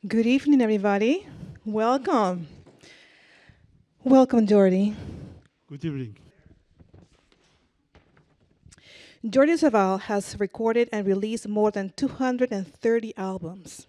Good evening, everybody. Welcome. Welcome, Jordi. Good evening. Jordi Savall has recorded and released more than 230 albums,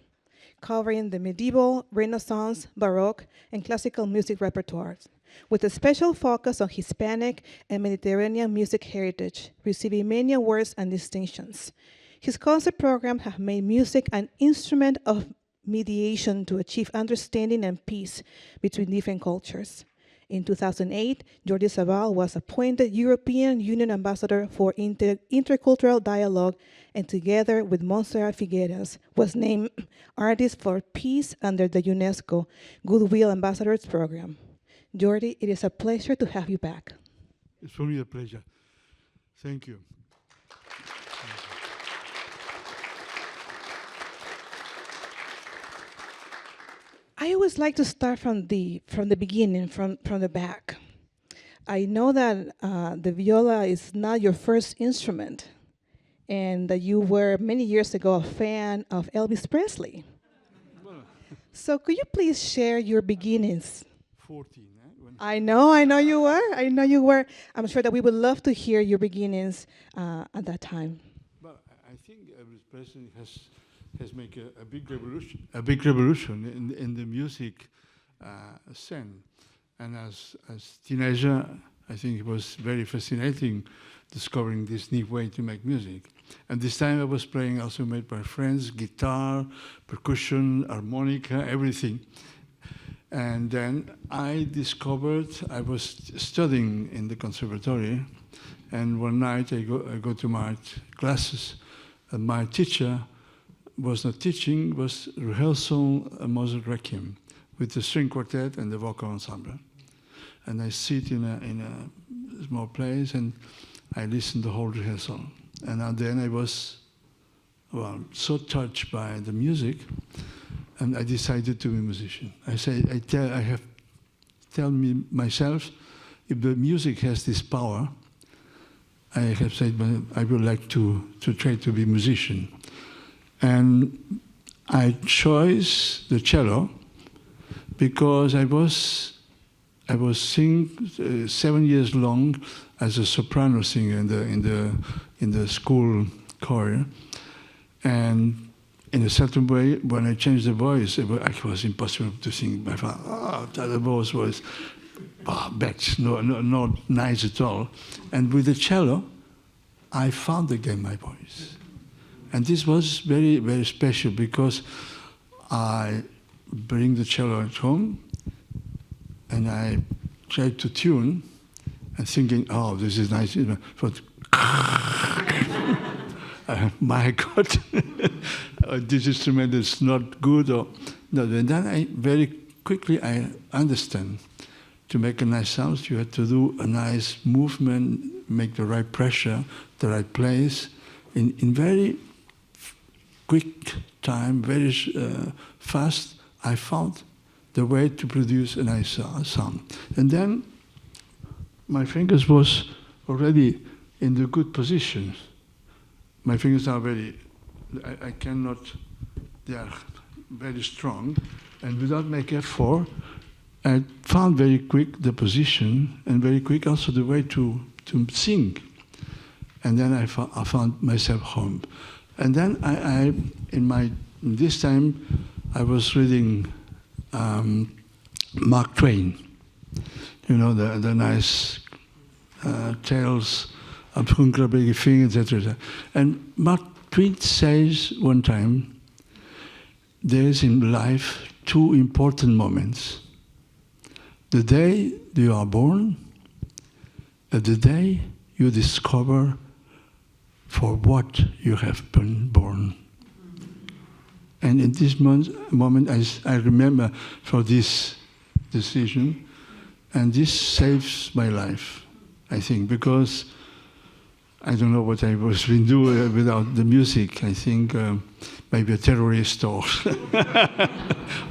covering the medieval, Renaissance, Baroque, and classical music repertoires, with a special focus on Hispanic and Mediterranean music heritage, receiving many awards and distinctions. His concert programs have made music an instrument of mediation to achieve understanding and peace between different cultures. In 2008, Jordi Savall was appointed European Union Ambassador for Intercultural Dialogue, and together with Montserrat Figueras, was named Artist for Peace under the UNESCO Goodwill Ambassadors Program. Jordi, it is a pleasure to have you back. It's for me a pleasure. Thank you. I always like to start from the beginning, from the back. I know that the viola is not your first instrument, and that you were many years ago a fan of Elvis Presley. So could you please share your beginnings? 14, when I know you were. I'm sure that we would love to hear your beginnings at that time. Well, I think Elvis Presley has made a big revolution in the music scene. And as teenager, I think it was very fascinating discovering this new way to make music. And this time I was playing also with my friends, guitar, percussion, harmonica, everything. And then I discovered, I was studying in the conservatory, and one night I go to my classes, and my teacher was not teaching, was rehearsal a Mozart Requiem with the string quartet and the vocal ensemble. And I sit in a small place and I listened the whole rehearsal. And then I was, so touched by the music, and I decided to be a musician. I have tell me myself, if the music has this power, I have said, I would like to try to be a musician. And I chose the cello because I was singing 7 years long as a soprano singer in the school choir, and in a certain way, when I changed the voice, it was impossible to sing. My father, the voice was bad, not nice at all. And with the cello, I found again my voice. And this was very, very special because I bring the cello at home and I try to tune and thinking, oh, this is nice. But my God, this instrument is not good. Or no. And then I very quickly I understand. To make a nice sound, you have to do a nice movement, make the right pressure, the right place, in very quick time, very fast. I found the way to produce a nice sound. And then my fingers was already in the good position. My fingers are very, I cannot, they are very strong. And without making effort, I found very quick the position and very quick also the way to sing. And then I found myself home. And then this time I was reading Mark Twain, the nice tales of Huckleberry Finn, etc. And Mark Twain says one time, there is in life two important moments. The day you are born, and the day you discover for what you have been born. And in this moment, I remember for this decision, and this saves my life, I think, because I don't know what I was been doing without the music. I think maybe a terrorist or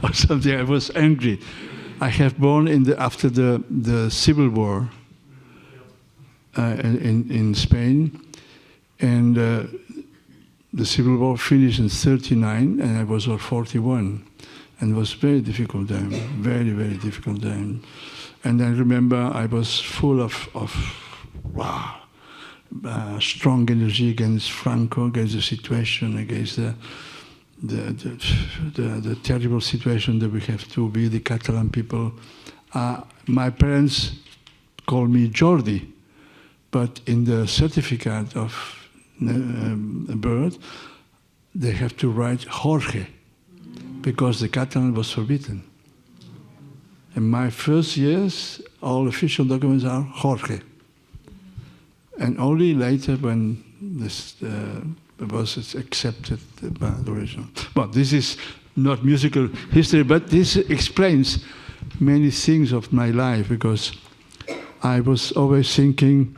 or something. I was angry. I have born after the Civil War in Spain, and the Civil War finished in 1939, and I was 41. And it was very difficult time, very, very difficult time. And I remember I was full of strong energy against Franco, against the situation, against the terrible situation that we have to be, the Catalan people. My parents called me Jordi, but in the certificate of birth, they have to write Jorge, because the Catalan was forbidden. In my first years, all official documents are Jorge. And only later when this was accepted by the original. Well, this is not musical history, but this explains many things of my life, because I was always thinking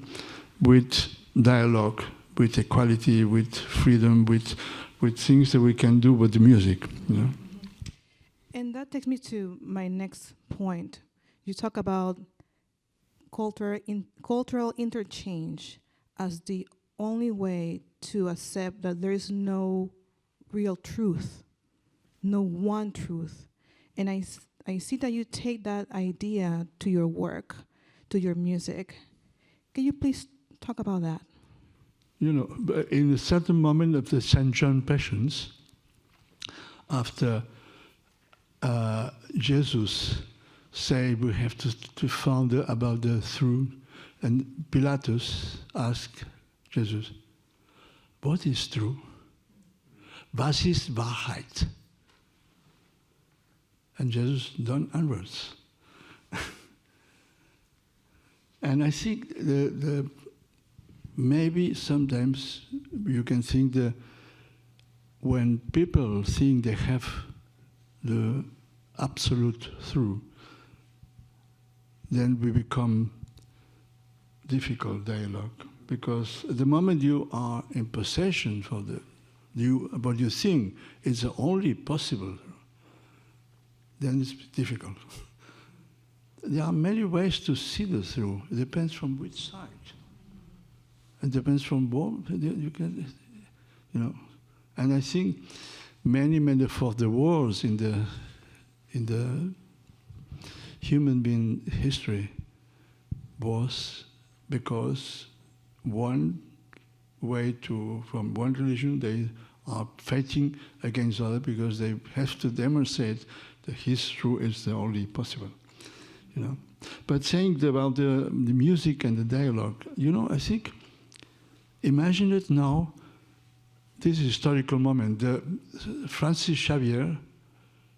with dialogue, with equality, with freedom, with things that we can do with the music, you know. And that takes me to my next point. You talk about cultural interchange as the only way to accept that there is no real truth, no one truth. And I see that you take that idea to your work, to your music. Can you please talk about that? You know, in a certain moment of the St. John Passions, after Jesus said we have to find about the truth, and Pilatus asked Jesus, what is true? Was ist Wahrheit? And Jesus don't answer. And I think maybe sometimes you can think that when people think they have the absolute truth, then we become difficult dialogue. Because the moment you are in possession for what you think is the only possible, then it's difficult. There are many ways to see the truth. It depends from which side. It depends from what you can, you know. And I think many of the wars in the human being history was because one way from one religion, they are fighting against other because they have to demonstrate that his truth is the only possible, you know. But saying about the music and the dialogue, you know, I think, imagine it now, this historical moment. Francis Xavier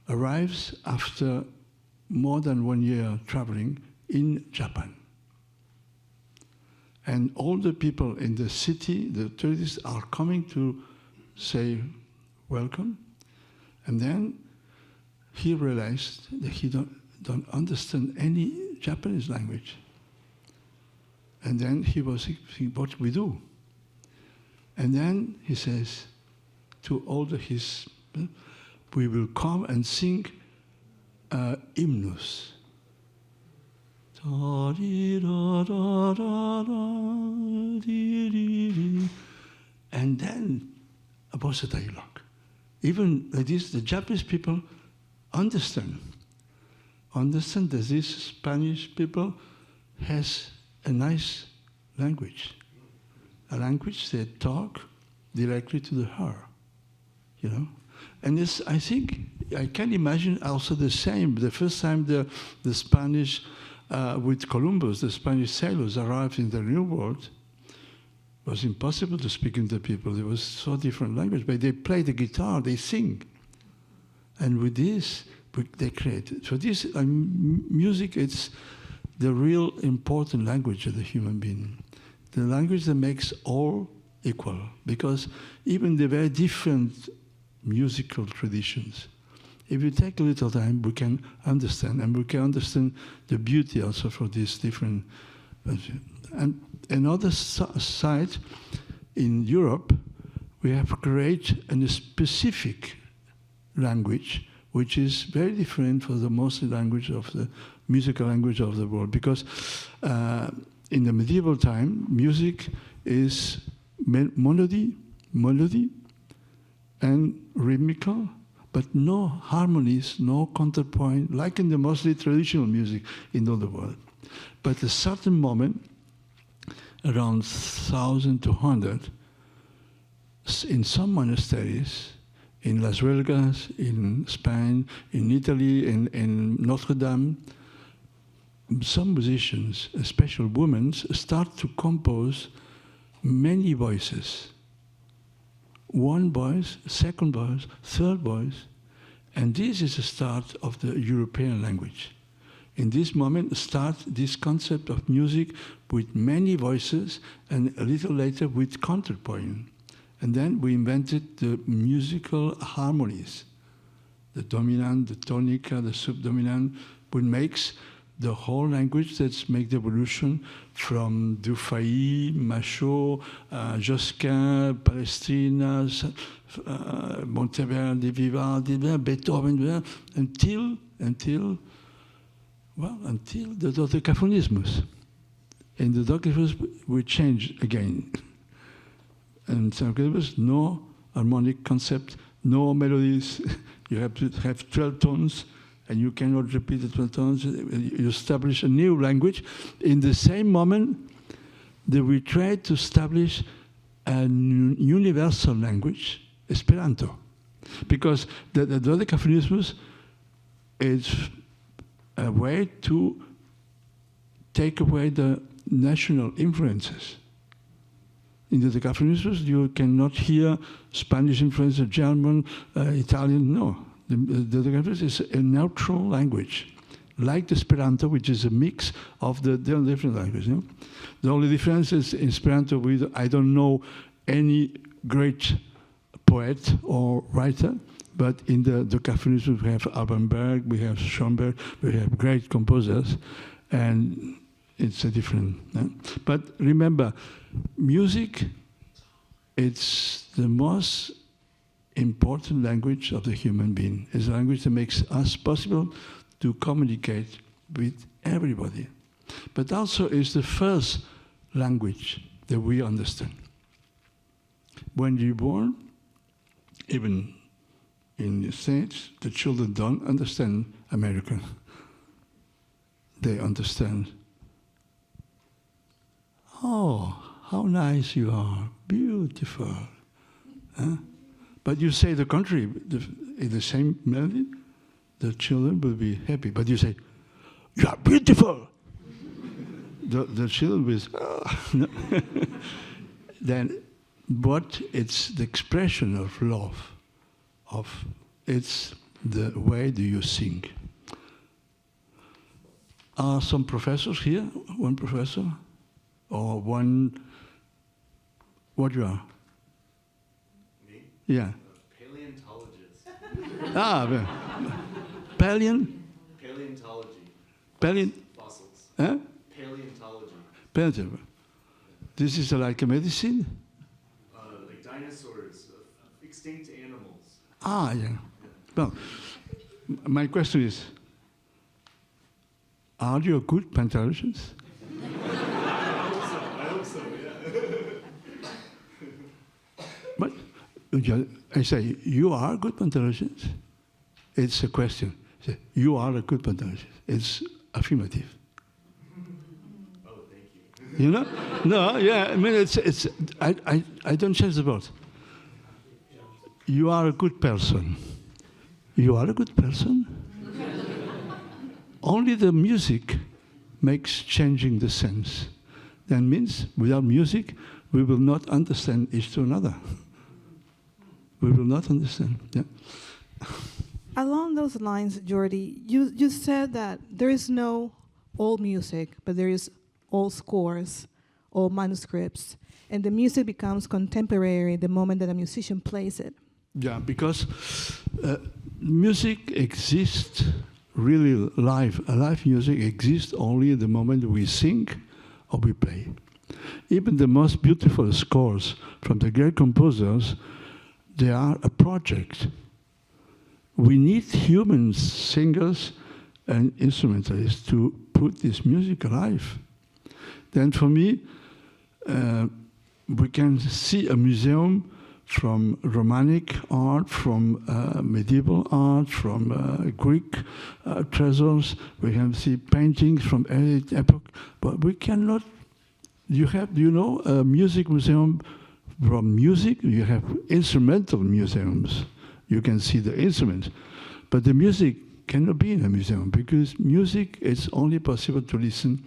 arrives after more than 1 year traveling in Japan. And all the people in the city, the tourists, are coming to say welcome. And then he realized that he don't understand any Japanese language. And then he was thinking, what we do? And then he says to all his, we will come and sing hymns. And then about the dialogue. Even like this, the Japanese people understand that this Spanish people has a nice language. A language they talk directly to the heart, you know? And this, I think, I can imagine also the same. The first time the Spanish, with Columbus, the Spanish sailors arrived in the New World, it was impossible to speak to the people. It was so different language, but they play the guitar, they sing. And with this, they create. So this music, it's the real important language of the human being. The language that makes all equal, because even the very different musical traditions, if you take a little time, we can understand, and we can understand the beauty also for these different. And another side, in Europe, we have created a specific language, which is very different from the most language of the musical language of the world, because in the medieval time, music is melody, and rhythmical, but no harmonies, no counterpoint, like in the mostly traditional music in all the world. But at a certain moment, around 1200, in some monasteries, in Las Vegas, in Spain, in Italy, in Notre Dame, some musicians, especially women, start to compose many voices. One voice, second voice, third voice, and this is the start of the European language. In this moment starts this concept of music with many voices, and a little later with counterpoint. And then we invented the musical harmonies, the dominant, the tonica, the subdominant, which makes the whole language that's make the evolution from Dufay, Machaut, Josquin, Palestrina, Monteverdi, Vivaldi, Beethoven, until the dodecaphonismus. And the dodecaphonismus will change again. And so there was no harmonic concept, no melodies. You have to have 12 tones, and you cannot repeat the 12 tones. You establish a new language. In the same moment, we tried to establish a universal language, Esperanto. Because the dodecaphonismus is a way to take away the national influences. In the dodecaphonismus, you cannot hear Spanish influence, German, Italian, no. The dodecaphonismus is a neutral language, like the Esperanto, which is a mix of the different languages. You know? The only difference is in Esperanto, I don't know any great poet or writer, but in the dodecaphonismus we have Alban Berg, we have Schoenberg, we have great composers, and it's a different. But remember, music, it's the most important language of the human being. It's a language that makes us possible to communicate with everybody. But also is the first language that we understand. When you're born, even in the States, the children don't understand American. They understand, oh, how nice you are, beautiful. Huh? But you say the country in the same melody, the children will be happy. But you say, you are beautiful. the children will say, oh. No. Then what it's the expression of love, it's the way do you sing. Are some professors here? One professor? Or one, what you are? Me? Yeah. Paleontologist. Paleontology. Fossils. Huh? Paleontology. Paleontology. This is like a medicine? Like dinosaurs, extinct animals. Yeah. Well, my question is, are you a good paleontologist? I hope so, yeah. But I say, you are a good paleontologist? It's a question. Say, you are a good paleontologist. It's affirmative. Oh, thank you. You know? No, yeah, I mean, I don't change the word. You are a good person. You are a good person? Only the music makes changing the sense. That means without music, we will not understand each to another. We will not understand. Yeah. Along those lines, Jordi, you said that there is no old music, but there is old scores, old manuscripts, and the music becomes contemporary the moment that a musician plays it. Yeah, because music exists really live. Live music exists only the moment we sing or we play. Even the most beautiful scores from the great composers, they are a project. We need human singers and instrumentalists to put this music alive. Then for me, we can see a museum from Romanic art, from medieval art, from Greek treasures. We can see paintings from every epoch, but we cannot. You know, a music museum. From music, you have instrumental museums. You can see the instruments, but the music cannot be in a museum because music is only possible to listen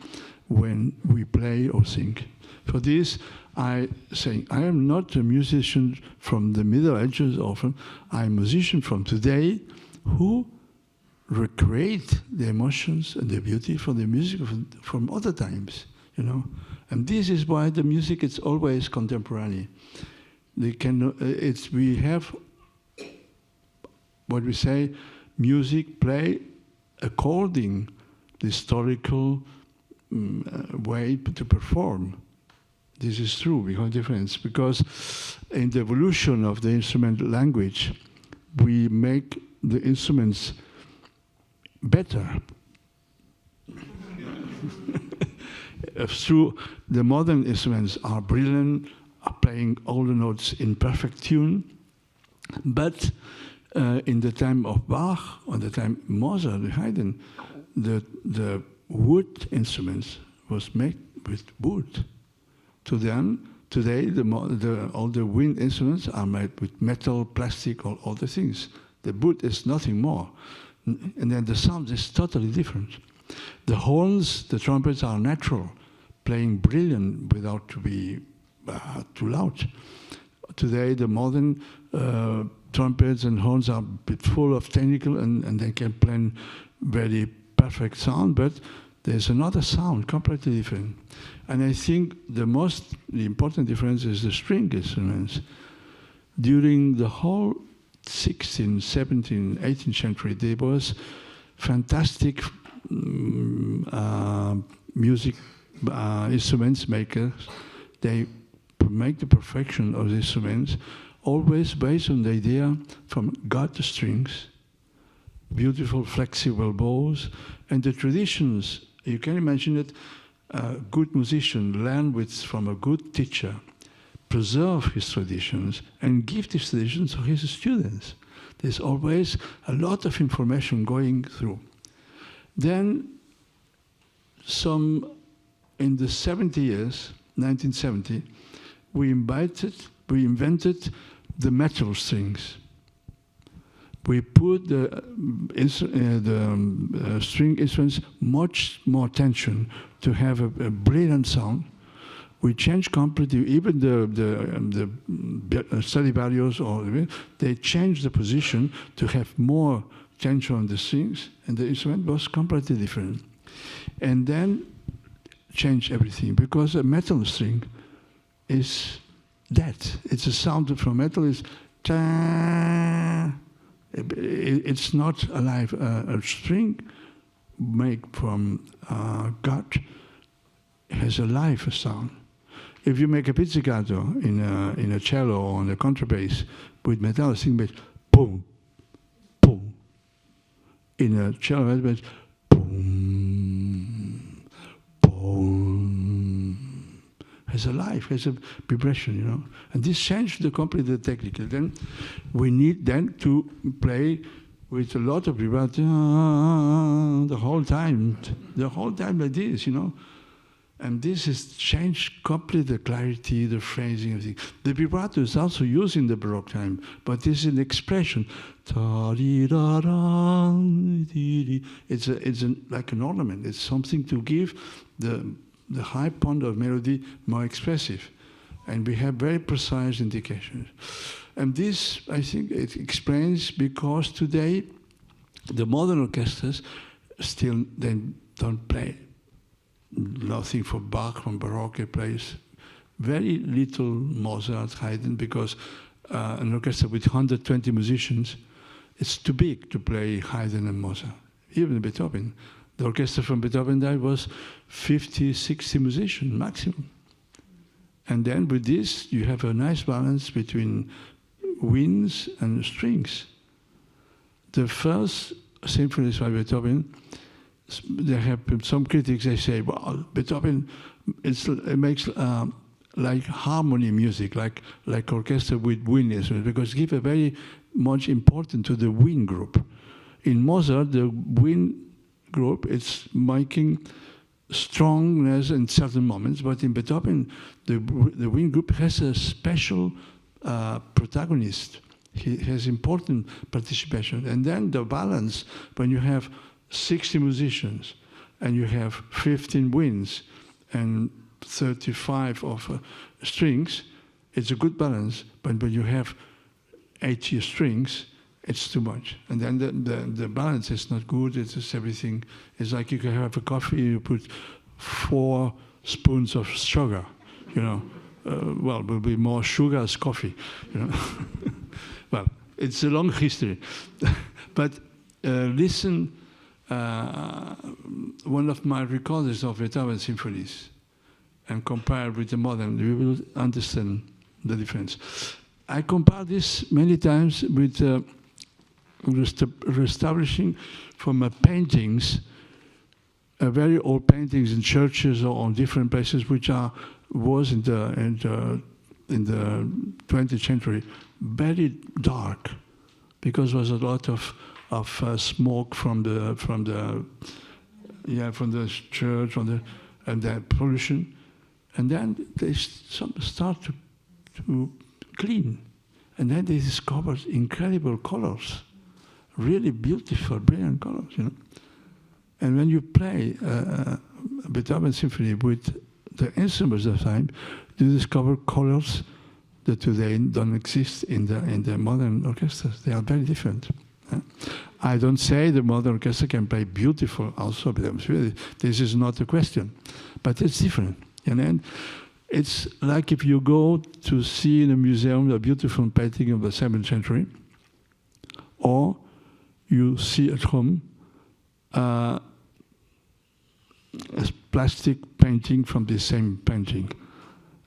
when we play or sing. For this, I say I am not a musician from the Middle Ages often. I'm a musician from today who recreate the emotions and the beauty from the music from other times, you know. And this is why the music is always contemporary. We have what we say, music play according the historical way to perform. This is true, we have difference, because in the evolution of the instrument language, we make the instruments better. Through the modern instruments are brilliant, are playing all the notes in perfect tune, but in the time of Bach, or the time Mozart, Haydn, the wood instruments was made with wood. Today, all the wind instruments are made with metal, plastic, or other things. The wood is nothing more, and then the sound is totally different. The horns, the trumpets are natural, playing brilliant without to be too loud. Today, the modern trumpets and horns are a bit full of technical, and they can play very perfect sound, but there's another sound, completely different. And I think the important difference is the string instruments. During the whole 16th, 17th, 18th century, there was fantastic music instruments makers. They make the perfection of the instruments, always based on the idea from gut strings, beautiful flexible bows, and the traditions. You can imagine that a good musician learn from a good teacher, preserve his traditions, and give these traditions to his students. There's always a lot of information going through. Then, in the 70 years, 1970, we invented the metal strings. We put the string instruments much more tension to have a brilliant sound. We changed completely, even the Stradivarius, they changed the position to have more tension on the strings, and the instrument was completely different. And then change everything, because a metal string is dead. It's a sound from metal is ta. It's not alive. A string made from gut has a live sound. If you make a pizzicato in a cello or on a contrabass with metal, string bass, boom, boom. In a cello bass, boom, boom. Has a life, has a vibration, you know. And this changed the completely technical. Then we need to play with a lot of vibrato the whole time like this, you know. And this has changed completely the clarity, the phrasing, everything. The vibrato is also used in the Baroque time, but this is an expression. It's like an ornament. It's something to give the high point of melody more expressive. And we have very precise indications. And this, I think, it explains because today the modern orchestras still they don't play nothing for Bach, from Baroque. It plays very little Mozart, Haydn, because an orchestra with 120 musicians, it's too big to play Haydn and Mozart. Even Beethoven. The orchestra from Beethoven died was 50, 60 musicians maximum. And then with this, you have a nice balance between winds and strings. The first symphonies by Beethoven, there have been some critics, they say, well, Beethoven it makes like harmony music, like orchestra with wind instruments, because give a very much importance to the wind group. In Mozart, the wind group is making strongness in certain moments, but in Beethoven, the wind group has a special protagonist. He has important participation. And then the balance, when you have 60 musicians and you have 15 winds and 35 of strings, it's a good balance. But when you have 80 strings, it's too much. And then the balance is not good. It's just everything. It's like you can have a coffee, you put 4 spoons of sugar, you know. Well, will be more sugar as coffee, you know. Well, it's a long history. But listen, one of my recordings of Beethoven symphonies and compare with the modern, you will understand the difference. I compare this many times with reestablishing from paintings, very old paintings in churches or on different places, which was in the 20th century very dark, because there was a lot of smoke from the church, and the pollution, and then they start to clean, and then they discovered incredible colors, really beautiful, brilliant colors, you know. And when you play a Beethoven symphony with the instruments of the time, you discover colors that today don't exist in the modern orchestras. They are very different. I don't say the modern orchestra can play beautiful also, but this is not the question. But it's different. And it's like if you go to see in a museum a beautiful painting of the 7th century, or you see at home a plastic painting from the same painting,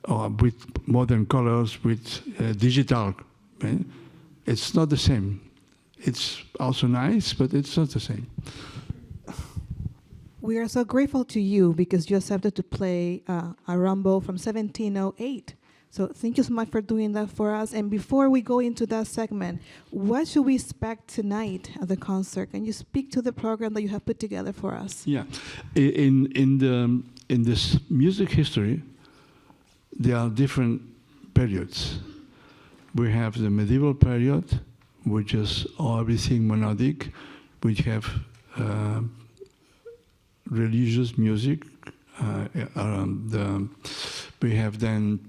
or with modern colors, with digital. Right? It's not the same. It's also nice, but it's not the same. We are so grateful to you because you accepted to play a rumbo from 1708. So thank you so much for doing that for us. And before we go into that segment, what should we expect tonight at the concert? Can you speak to the program that you have put together for us? Yeah, in this music history, there are different periods. We have the medieval period, which is everything monadic. We have religious music. We have then,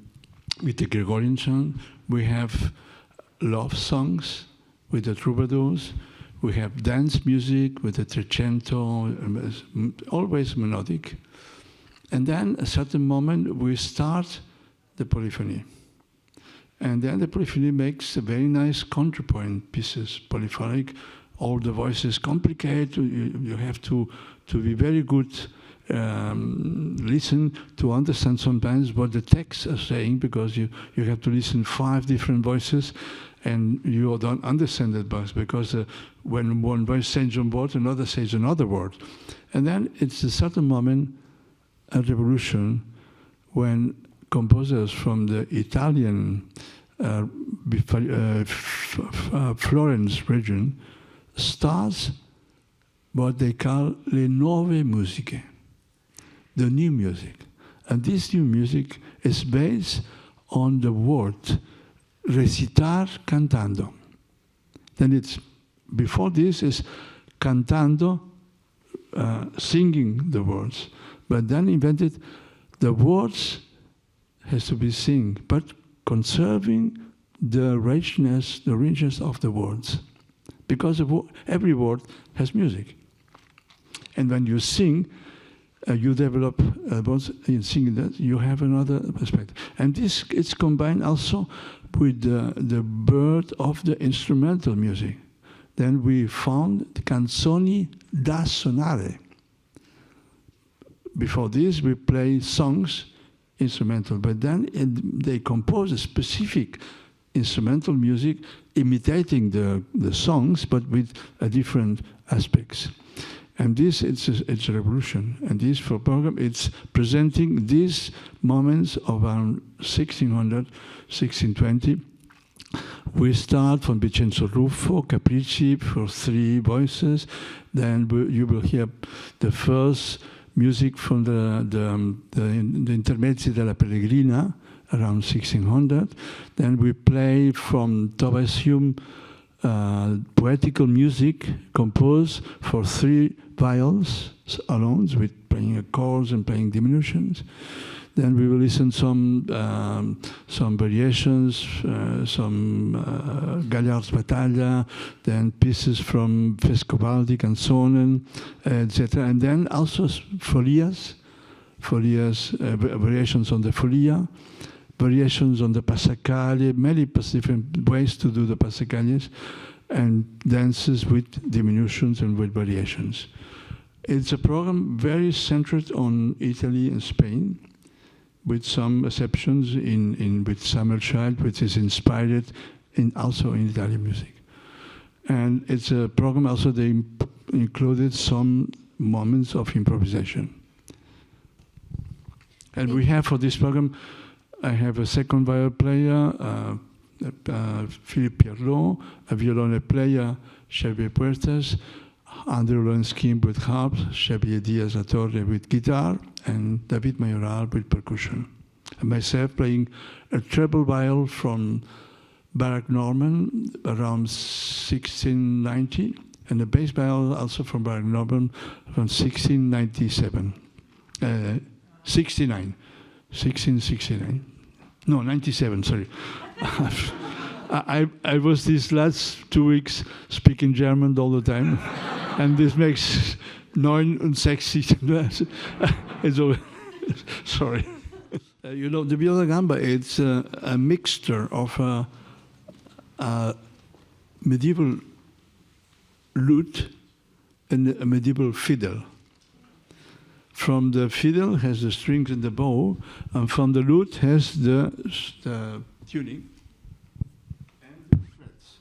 with the Gregorian song, we have love songs with the troubadours. We have dance music with the trecento, always melodic. And then, at a certain moment, we start the polyphony. And then the polyphony makes a very nice counterpoint pieces, polyphonic. All the voices complicate. You have to be very good, listen to understand sometimes what the texts are saying, because you have to listen 5 different voices, and you don't understand that voice, because when one voice says one word, another says another word. And then it's a certain moment, a revolution, when composers from the Italian Florence region starts what they call le nuove musiche, the new music. And this new music is based on the word recitar cantando. Then it's, before this is cantando, singing the words. But then invented the words has to be sing, but conserving the richness of the words. Because every word has music. And when you sing, you develop both in singing that, you have another perspective. And this is combined also with the birth of the instrumental music. Then we found the canzoni da suonare. Before this, we play songs, instrumental, but then they compose a specific instrumental music imitating the songs, but with different aspects. And this, it's a revolution. And this for program, it's presenting these moments of around 1600, 1620. We start from Vincenzo Ruffo, Capricci for 3 voices. Then you will hear the first music from the Intermezzi della Pellegrina, around 1600. Then we play from Tobias Hume, poetical music composed for 3 viols alone, with playing chords and playing diminutions. Then we will listen some variations, some Gagliard's Battaglia, then pieces from Frescobaldi, Canzonen, etc. And then also folias, variations on the folia, variations on the passacaglie, many different ways to do the passacaglies, and dances with diminutions and with variations. It's a program very centered on Italy and Spain, with some exceptions with Samuel Child, which is inspired also in Italian music. And it's a program also they included some moments of improvisation. And we have for this program, I have a second viol player, Philippe Pierlot, a violone player, Xavier Puertas, Andrew Lenskin with harp, Xavier Diaz Torre with guitar, and David Mayoral with percussion. And myself playing a treble viol from Barak Norman around 1690, and a bass viol also from Barak Norman from 1697. 1669. No, 97, sorry. I was these last 2 weeks speaking German all the time, and this makes 69. It's all, sorry. You know, the viola gamba, it's a mixture of a medieval lute and a medieval fiddle. From the fiddle has the strings and the bow, and from the lute has the tuning and the frets.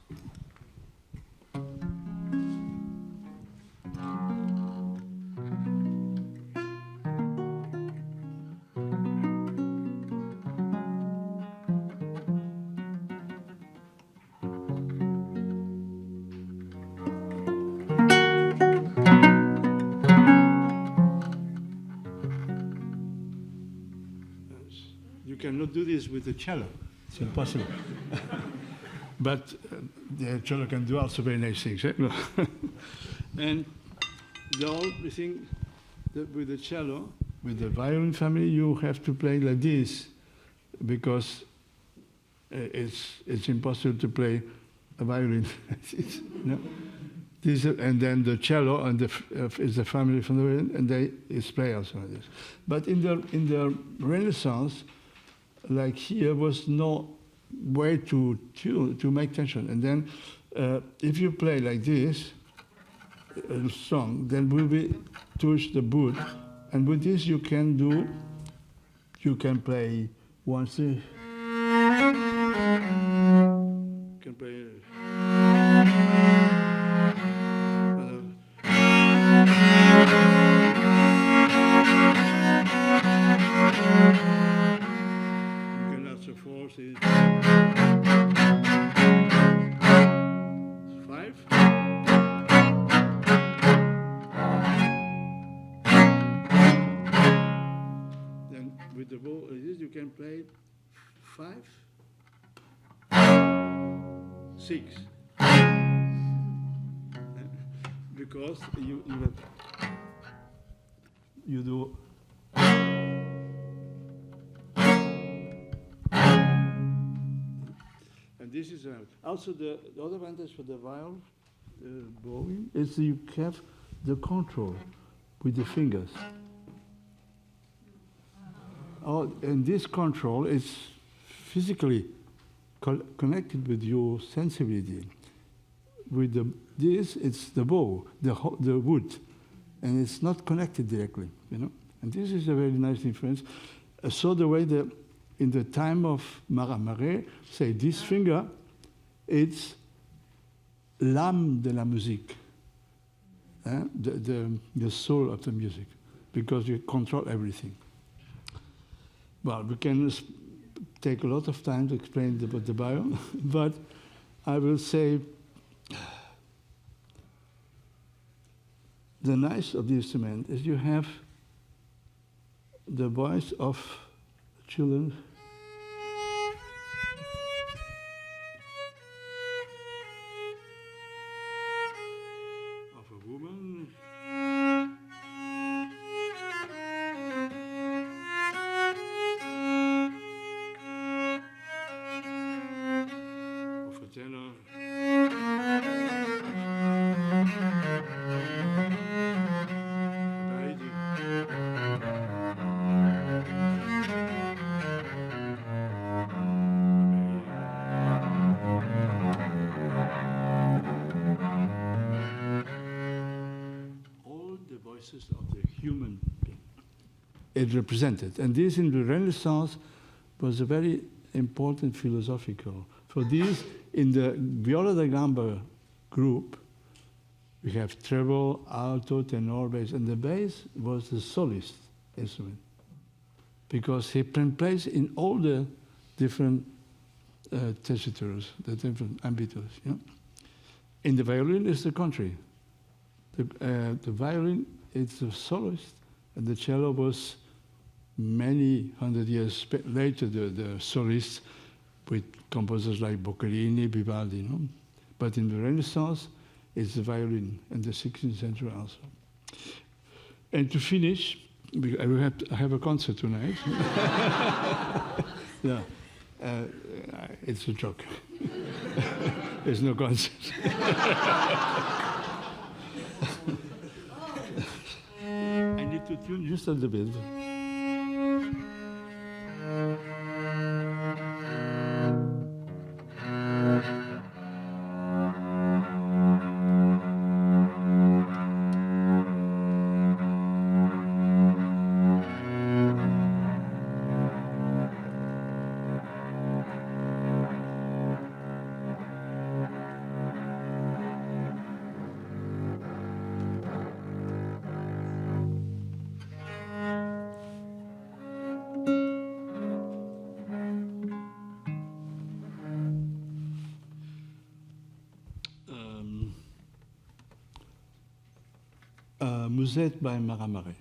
You cannot do this with the cello. It's impossible. But the cello can do also very nice things. Eh? And the only thing that with the cello, with the violin family, you have to play like this, because it's impossible to play a violin. No? This, and then the cello and is the family from the violin, and they play also like this. But in the Renaissance, like here, was no way to make tension. And then if you play like this, strong, then will be touch the boot. And with this you can play 1, 3. You can play. Force is 5. Then with the bow like this, you can play 5, 6. Because you do. And this is also the other advantage for the viol bowing is you have the control with the fingers. Oh, and this control is physically connected with your sensibility. With this, it's the bow, the wood, and it's not connected directly, you know. And this is a very nice influence. So the way in the time of Marat Marais, say this finger, it's l'âme de la musique. the soul of the music, because you control everything. Well, we can take a lot of time to explain about the biome, but I will say the nice of the instrument is you have the voice of children, of a woman, of a tenor, all the voices of the human being. It represented. And this in the Renaissance was a very important philosophical. For this, in the viola da gamba group, we have treble, alto, tenor, bass, and the bass was the soloist instrument, because he can play in all the different tessitures, the different ambitures. Yeah? In the violin, it's the contrary. The violin is the soloist, and the cello was many hundred years later the soloist, with composers like Boccherini, Vivaldi. No? But in the Renaissance, it's the violin, and the 16th century also. And to finish, I have a concert tonight. Yeah, it's a joke. There's no concert. I need to tune just a little bit. Musette by Maramaré.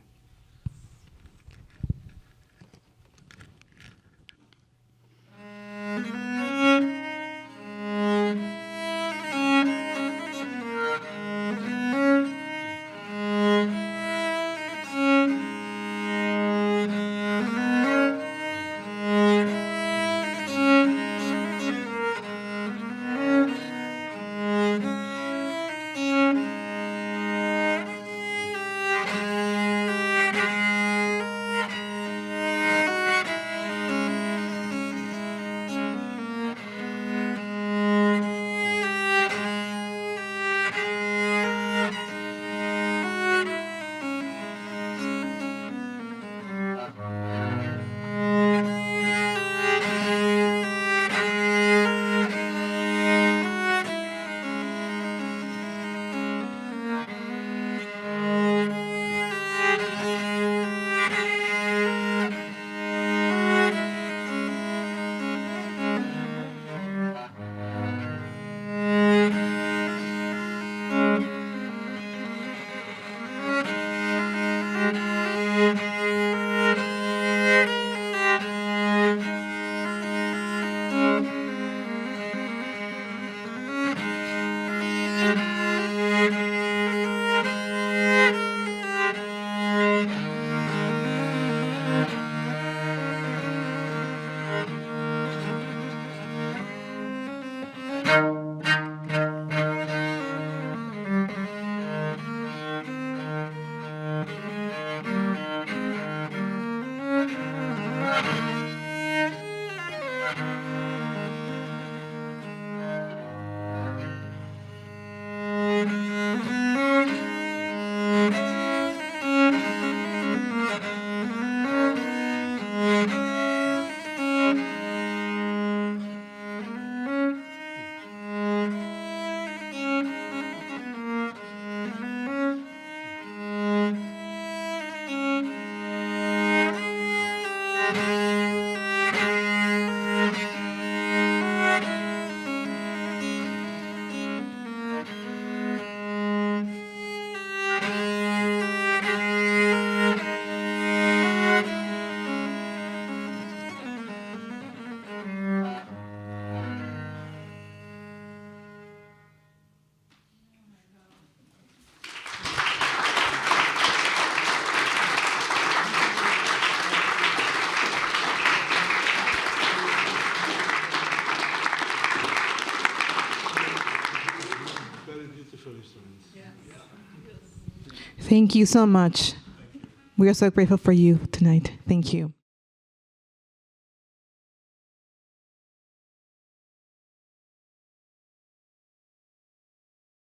Thank you so much. We are so grateful for you tonight. Thank you.